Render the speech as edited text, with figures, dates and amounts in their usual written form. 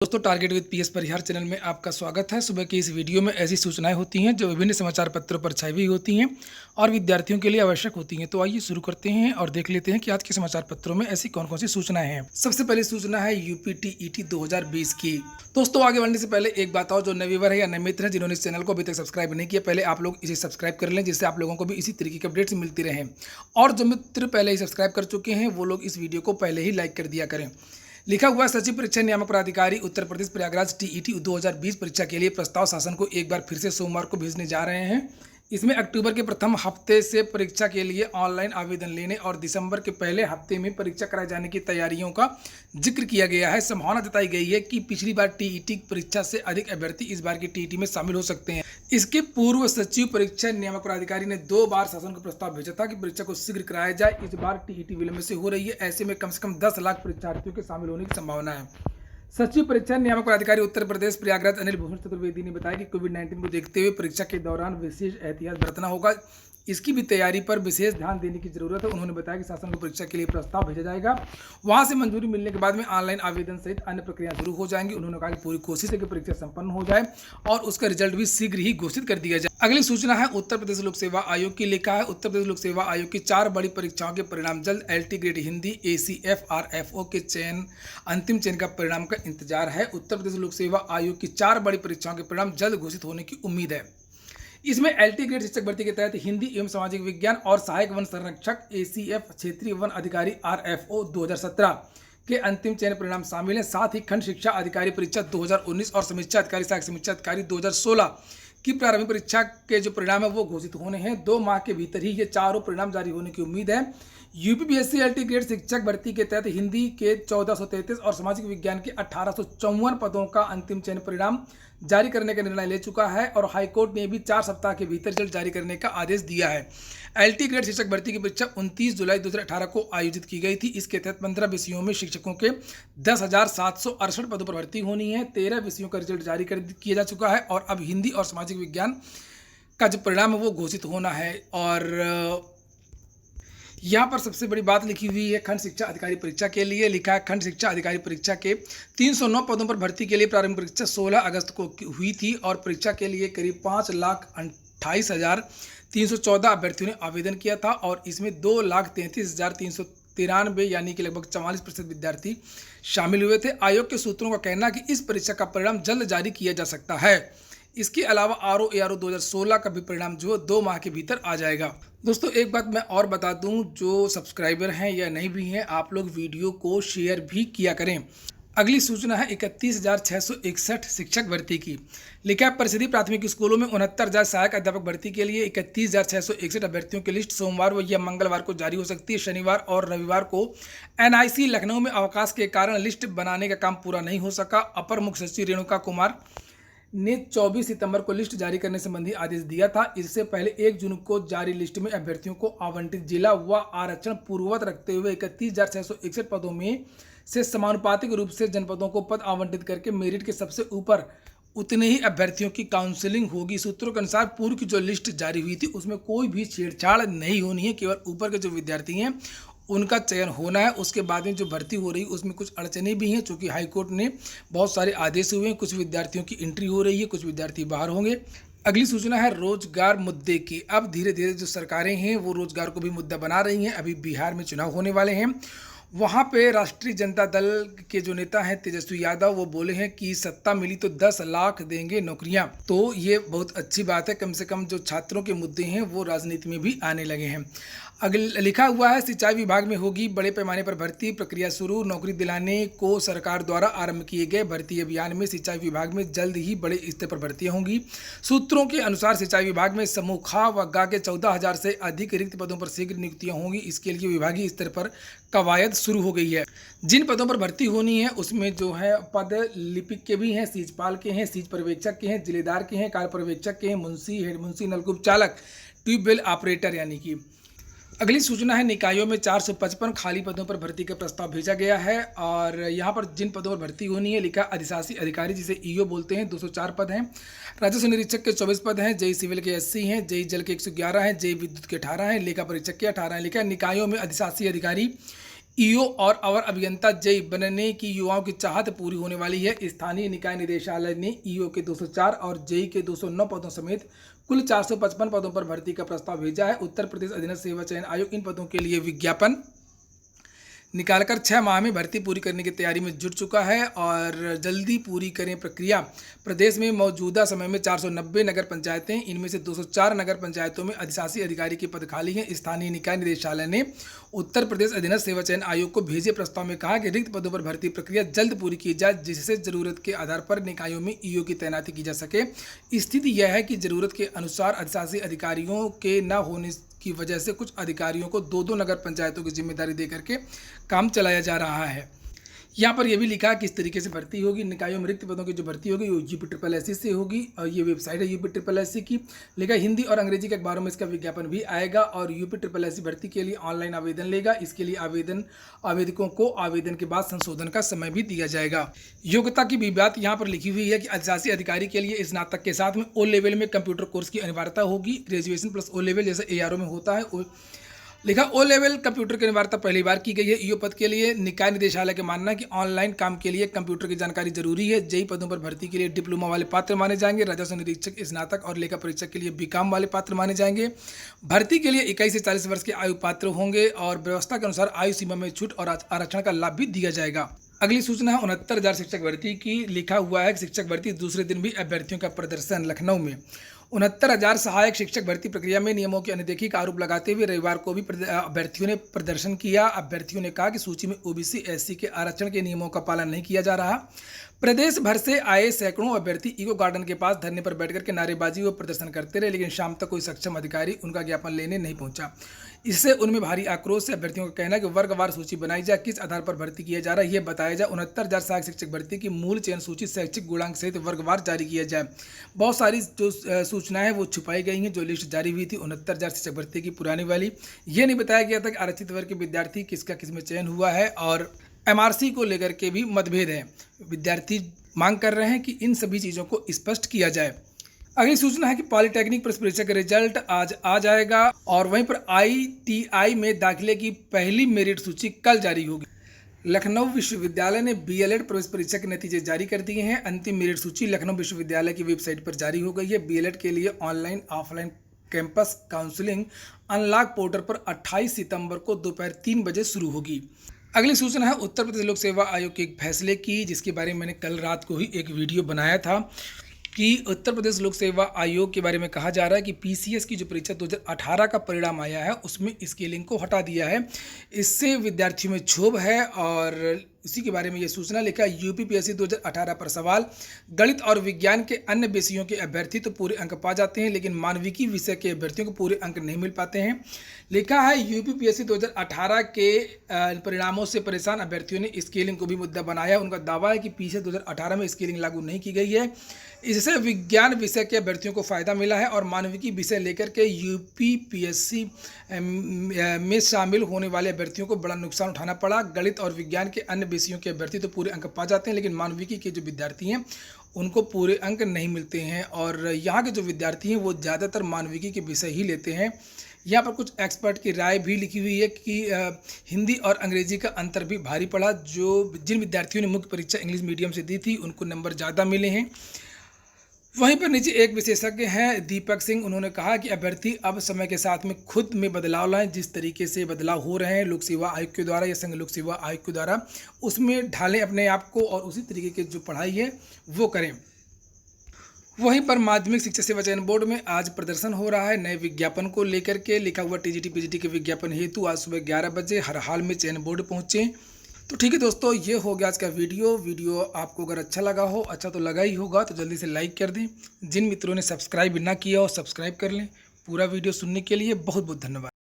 दोस्तों, target with PS Parihar channel में आपका स्वागत है। सुबह की इस वीडियो में ऐसी सूचनाएं होती हैं जो विभिन्न समाचार पत्रों पर छाई हुई होती हैं और विद्यार्थियों के लिए आवश्यक होती हैं। तो आइए शुरू करते हैं और देख लेते हैं कि आज के समाचार पत्रों में ऐसी कौन कौन सी सूचनाएं हैं। सबसे पहली सूचना है यूपीटीईटी 2020 की। दोस्तों, आगे बढ़ने से पहले एक बात और, जो नए व्यूअर है या नए मित्र हैं जिन्होंने इस चैनल को अभी तक सब्सक्राइब नहीं किया, पहले आप लोग इसे सब्सक्राइब कर लें, जिससे आप लोगों को भी इसी तरीके की अपडेट्स मिलती रहें। और जो मित्र पहले ही सब्सक्राइब कर चुके हैं वो लोग इस वीडियो को पहले ही लाइक कर दिया करें। लिखा हुआ सचिव परीक्षा नियामक प्राधिकारी उत्तर प्रदेश प्रयागराज टीईटी 2020 परीक्षा के लिए प्रस्ताव शासन को एक बार फिर से सोमवार को भेजने जा रहे हैं। इसमें अक्टूबर के प्रथम हफ्ते से परीक्षा के लिए ऑनलाइन आवेदन लेने और दिसंबर के पहले हफ्ते में परीक्षा कराए जाने की तैयारियों का जिक्र किया गया है। संभावना जताई गई है कि पिछली बार टीईटी परीक्षा से अधिक अभ्यर्थी इस बार की टीईटी में शामिल हो सकते हैं। इसके पूर्व सचिव परीक्षा नियामक प्राधिकारी ने 2 बार शासन को प्रस्ताव भेजा था कि परीक्षा को शीघ्र कराया जाए। इस बार टीईटी विलंब से हो रही है, ऐसे में कम से कम 10 लाख परीक्षार्थियों के शामिल होने की संभावना है। सचिव परीक्षा नियामक प्राधिकारी उत्तर प्रदेश प्रयागराज अनिल भूषण चतुर्वेदी ने बताया कि कोविड-19 को देखते हुए परीक्षा के दौरान विशेष एहतियात बरतना होगा। इसकी भी तैयारी पर विशेष ध्यान देने की जरूरत है। उन्होंने बताया कि शासन को परीक्षा के लिए प्रस्ताव भेजा जाएगा, वहां से मंजूरी मिलने के बाद में ऑनलाइन आवेदन सहित अन्य प्रक्रिया शुरू हो जाएंगी। उन्होंने कहा कि पूरी कोशिश है कि परीक्षा संपन्न हो जाए और उसका रिजल्ट भी शीघ्र ही घोषित कर दिया जाए। अगली सूचना है उत्तर प्रदेश लोक सेवा आयोग की। लिखा है, उत्तर प्रदेश लोक सेवा आयोग की 4 बड़ी परीक्षाओं के परिणाम जल्द। LT grade Hindi, ACF, RFO के अंतिम चयन का परिणाम का इंतजार है। उत्तर प्रदेश लोक सेवा आयोग की 4 बड़ी परीक्षाओं के परिणाम जल्द घोषित होने की उम्मीद है। इसमें एलटी ग्रेड शिक्षक भर्ती के तहत हिंदी एवं सामाजिक विज्ञान और सहायक वन संरक्षक, एसीएफ क्षेत्रीय वन अधिकारी, आरएफओ 2017 के अंतिम चयन परिणाम शामिल हैं। साथ ही खंड शिक्षा अधिकारी परीक्षा 2019 और समीक्षा अधिकारी सहायक समीक्षा अधिकारी 2016 की प्रारंभिक परीक्षा के जो परिणाम है वो घोषित होने हैं। 2 माह के भीतर ही ये चारों परिणाम जारी होने की उम्मीद है। यूपीपीएससी एलटी ग्रेड शिक्षक भर्ती के तहत हिंदी के 1433 और सामाजिक विज्ञान के 1854 पदों का अंतिम चयन परिणाम जारी करने का निर्णय ले चुका है और हाईकोर्ट ने भी 4 सप्ताह के भीतर रिजल्ट जारी करने का आदेश दिया है। एलटी ग्रेड शिक्षक भर्ती की परीक्षा 29 जुलाई 2018 को आयोजित की गई थी। इसके तहत 15 विषयों में शिक्षकों के 10,768 पदों पर भर्ती होनी है। 13 विषयों का रिजल्ट जारी किया जा चुका है और अब हिंदी और सामाजिक विज्ञान का जो परिणाम है वो घोषित होना है। और यहाँ पर सबसे बड़ी बात लिखी हुई है खंड शिक्षा अधिकारी परीक्षा के लिए। लिखा है, खंड शिक्षा अधिकारी परीक्षा के 309 पदों पर भर्ती के लिए प्रारंभिक परीक्षा 16 अगस्त को हुई थी और परीक्षा के लिए करीब 5,28,314 अभ्यर्थियों ने आवेदन किया था और इसमें 2,33,393 यानी कि लगभग 44% विद्यार्थी शामिल हुए थे। आयोग के सूत्रों का कहना है कि इस परीक्षा का परिणाम जल्द जारी किया जा सकता है। इसके अलावा आरओ एआरओ 2016 का भी परिणाम जो 2 माह के भीतर आ जाएगा। दोस्तों, एक बात मैं और बता दूं, जो सब्सक्राइबर हैं या नहीं भी हैं, आप लोग वीडियो को शेयर भी किया करें। अगली सूचना है 31,661 शिक्षक भर्ती की। लिखा है, परिषदीय प्राथमिक स्कूलों में 69,000 सहायक अध्यापक भर्ती के लिए 31,661 अभ्यर्थियों की लिस्ट सोमवार या मंगलवार को जारी हो सकती है। शनिवार और रविवार को एनआईसी लखनऊ में अवकाश के कारण लिस्ट बनाने का काम पूरा नहीं हो सका। अपर मुख्य सचिव रेणुका कुमार ने 24 सितंबर को लिस्ट जारी करने संबंधी आदेश दिया था। इससे पहले 1 जून को जारी लिस्ट में अभ्यर्थियों को आवंटित जिला व आरक्षण पूर्ववत रखते हुए 31,661 पदों में से समानुपातिक रूप से जनपदों को पद आवंटित करके मेरिट के सबसे ऊपर उतने ही अभ्यर्थियों की काउंसलिंग होगी। सूत्रों के अनुसार पूर्व की जो लिस्ट जारी हुई थी उसमें कोई भी छेड़छाड़ नहीं होनी है, केवल ऊपर के जो विद्यार्थी हैं उनका चयन होना है। उसके बाद में जो भर्ती हो रही है उसमें कुछ अड़चने भी हैं, चूँकि हाईकोर्ट ने बहुत सारे आदेश हुए हैं। कुछ विद्यार्थियों की एंट्री हो रही है, कुछ विद्यार्थी बाहर होंगे। अगली सूचना है रोजगार मुद्दे की। अब धीरे धीरे जो सरकारें हैं वो रोजगार को भी मुद्दा बना रही हैं। अभी बिहार में चुनाव होने वाले हैं, वहाँ पे राष्ट्रीय जनता दल के जो नेता हैं तेजस्वी यादव, वो बोले हैं कि सत्ता मिली तो 10 लाख देंगे नौकरियाँ। तो ये बहुत अच्छी बात है, कम से कम जो छात्रों के मुद्दे हैं वो राजनीति में भी आने लगे हैं। अगले लिखा हुआ है, सिंचाई विभाग में होगी बड़े पैमाने पर भर्ती, प्रक्रिया शुरू। नौकरी दिलाने को सरकार द्वारा आरंभ किए गए भर्ती अभियान में सिंचाई विभाग में जल्द ही बड़े स्तर पर भर्तियां होंगी। सूत्रों के अनुसार सिंचाई विभाग में समूह ख व ग के 14,000 से अधिक रिक्त पदों पर शीघ्र नियुक्तियां होंगी। इसके लिए विभागीय स्तर पर कवायद शुरू हो गई है। जिन पदों पर भर्ती होनी है उसमें जो है पद लिपिक के भी हैं, सीजपाल के हैं, सीज पर्यवेक्षक के हैं, जिलेदार के हैं, कार्य पर्यवेक्षक के हैं, मुंशी, हेड मुंशी, नलकूप चालक, ट्यूबवेल ऑपरेटर यानी कि। अगली सूचना है, निकायों में 455 खाली पदों पर भर्ती का प्रस्ताव भेजा गया है और यहाँ पर जिन पदों पर भर्ती होनी है लिखा अधिशासी अधिकारी जिसे ईओ बोलते हैं 204 पद हैं। राजस्व निरीक्षक के 24 पद हैं। जेई सिविल के 80 हैं। जेई जल के 111 हैं। जेई विद्युत के 18 हैं। लेखा परीक्षक के 18 हैं। लिखा है निकायों में अधिशासी अधिकारी ईओ और अवर अभियंता जेई बनने की युवाओं की चाहत पूरी होने वाली है। स्थानीय निकाय निदेशालय ने ईओ के 204 और जेई के 209 पदों समेत कुल 455 पदों पर भर्ती का प्रस्ताव भेजा है। उत्तर प्रदेश अधीनस्थ सेवा चयन आयोग इन पदों के लिए विज्ञापन निकालकर 6 माह में भर्ती पूरी करने की तैयारी में जुट चुका है और जल्दी पूरी करें प्रक्रिया। प्रदेश में मौजूदा समय में 490 नगर पंचायतें, इनमें से 204 नगर पंचायतों में अधिशासी अधिकारी के पद खाली हैं। स्थानीय निकाय निदेशालय ने उत्तर प्रदेश अधीनस्थ सेवा चयन आयोग को भेजे प्रस्ताव में कहा कि रिक्त पदों पर भर्ती प्रक्रिया जल्द पूरी की जाए, जिससे जरूरत के आधार पर निकायों में ईओ की तैनाती की जा सके। स्थिति यह है कि जरूरत के अनुसार अधिशासी अधिकारियों के न होने की वजह से कुछ अधिकारियों को दो नगर पंचायतों की जिम्मेदारी देकर के काम चलाया जा रहा है। यहाँ पर यह भी लिखा किस तरीके से भर्ती होगी। निकायों में रिक्त पदों की जो भर्ती होगी वो UPSSC से होगी और ये वेबसाइट है UPSSC की। लेगा हिंदी और अंग्रेजी के अखबारों में इसका विज्ञापन भी आएगा और UPSSC भर्ती के लिए ऑनलाइन आवेदन लेगा। इसके लिए आवेदकों को आवेदन के बाद संशोधन का समय भी दिया जाएगा। योग्यता की भी बात यहाँ पर लिखी हुई है कि अधिशासी अधिकारी के लिए स्नातक के साथ में O लेवल में कंप्यूटर कोर्स की अनिवार्यता होगी। ग्रेजुएशन प्लस O लेवल जैसे ARO में होता है। लिखा O लेवल कंप्यूटर की अनिवार्यता पहली बार की गई है ईओ पद के लिए। निकाय निदेशालय का मानना है कि ऑनलाइन काम के लिए कंप्यूटर की जानकारी जरूरी है। जेई पदों पर भर्ती के लिए डिप्लोमा वाले पात्र माने जाएंगे। राजस्व निरीक्षक, स्नातक और लेखा परीक्षक के लिए बीकॉम वाले पात्र माने जाएंगे। भर्ती के लिए 21 से 40 वर्ष के आयु पात्र होंगे और व्यवस्था के अनुसार आयु सीमा में छूट और आरक्षण का लाभ भी दिया जाएगा। अगली सूचना है 69,000 शिक्षक भर्ती की। लिखा हुआ है कि शिक्षक भर्ती दूसरे दिन भी अभ्यर्थियों का प्रदर्शन। लखनऊ में 69,000 सहायक शिक्षक भर्ती प्रक्रिया में नियमों की अनदेखी का आरोप लगाते हुए रविवार को भी अभ्यर्थियों ने प्रदर्शन किया। अभ्यर्थियों ने कहा कि सूची में OBC SC के आरक्षण के नियमों का पालन नहीं किया जा रहा। प्रदेश भर से आए सैकड़ों अभ्यर्थी ईको गार्डन के पास धरने पर बैठकर के नारेबाजी व प्रदर्शन करते रहे, लेकिन शाम तक कोई सक्षम अधिकारी उनका ज्ञापन लेने नहीं पहुंचा। इससे उनमें भारी आक्रोश से अभ्यर्थियों का कहना है कि वर्गवार सूची बनाई जाए, किस आधार पर भर्ती किया जा रहा है यह बताया जाए। 69,000 सहायक शिक्षक भर्ती की मूल चयन सूची शैक्षिक गुणांक सहित वर्गवार जारी किया जाए। बहुत सारी जो सूचनाएं हैं वो छुपाई गई हैं। जो लिस्ट जारी हुई थी 69,000 शिक्षक भर्ती की पुरानी वाली, ये नहीं बताया गया था कि आरक्षित वर्ग के विद्यार्थी किसका किसमें चयन हुआ है और MRC को लेकर के भी मतभेद है। विद्यार्थी मांग कर रहे हैं कि इन सभी चीज़ों को स्पष्ट किया जाए। अगली सूचना है कि पॉलिटेक्निक प्रवेश परीक्षा का रिजल्ट आज आ जाएगा और वहीं पर ITI में दाखिले की पहली मेरिट सूची कल जारी होगी। लखनऊ विश्वविद्यालय ने BLED प्रवेश परीक्षा के नतीजे जारी कर दिए हैं। अंतिम मेरिट सूची लखनऊ विश्वविद्यालय की वेबसाइट पर जारी हो गई है। BLED के लिए online offline campus counselling unlock portal पर 28 सितंबर को दोपहर 3 बजे शुरू होगी। अगली सूचना है उत्तर प्रदेश लोक सेवा आयोग के एक फैसले की, जिसके बारे में मैंने कल रात को ही एक वीडियो बनाया था कि उत्तर प्रदेश लोक सेवा आयोग के बारे में कहा जा रहा है कि PCS की जो परीक्षा 2018 का परिणाम आया है उसमें स्केलिंग को हटा दिया है। इससे विद्यार्थियों में क्षोभ है और इसी के बारे में ये सूचना लिखा है। UPPSC 2018 पर सवाल, गणित और विज्ञान के अन्य विषयों के अभ्यर्थी तो पूरे अंक पा जाते हैं, लेकिन मानविकी विषय के अभ्यर्थियों को पूरे अंक नहीं मिल पाते हैं। लिखा है UPPSC 2018 के परिणामों से परेशान अभ्यर्थियों ने स्केलिंग को भी मुद्दा बनाया। उनका दावा है कि PCS 2018 में स्केलिंग लागू नहीं की गई है। इससे विज्ञान विषय के अभ्यर्थियों को फायदा मिला है और मानविकी विषय लेकर के UPPSC में शामिल होने वाले अभ्यर्थियों को बड़ा नुकसान उठाना पड़ा। गणित और विज्ञान के अन्य विषयों के अभ्यर्थी तो पूरे अंक पा जाते हैं, लेकिन मानविकी के जो विद्यार्थी हैं उनको पूरे अंक नहीं मिलते हैं और यहाँ के जो विद्यार्थी हैं वो ज़्यादातर मानविकी के विषय ही लेते हैं। यहाँ पर कुछ एक्सपर्ट की राय भी लिखी हुई है कि हिंदी और अंग्रेजी का अंतर भी भारी पड़ा। जिन विद्यार्थियों ने मुख्य परीक्षा इंग्लिश मीडियम से दी थी उनको नंबर ज़्यादा मिले हैं। वहीं पर नीचे एक विशेषज्ञ हैं दीपक सिंह, उन्होंने कहा कि अभ्यर्थी अब समय के साथ में खुद में बदलाव लाएं। जिस तरीके से बदलाव हो रहे हैं लोक सेवा आयोग के द्वारा या संघ लोक सेवा आयोग के द्वारा, उसमें ढालें अपने आप को और उसी तरीके की जो पढ़ाई है वो करें। वहीं पर माध्यमिक शिक्षा सेवा चयन बोर्ड में आज प्रदर्शन हो रहा है नए विज्ञापन को लेकर के। लिखा हुआ TGT PGT के विज्ञापन हेतु आज सुबह 11 बजे हर हाल में चयन बोर्ड पहुंचे। तो ठीक है दोस्तों, ये हो गया आज का वीडियो आपको अगर अच्छा लगा हो, अच्छा तो लगा ही होगा, तो जल्दी से लाइक कर दें। जिन मित्रों ने सब्सक्राइब ना किया हो सब्सक्राइब कर लें। पूरा वीडियो सुनने के लिए बहुत बहुत धन्यवाद।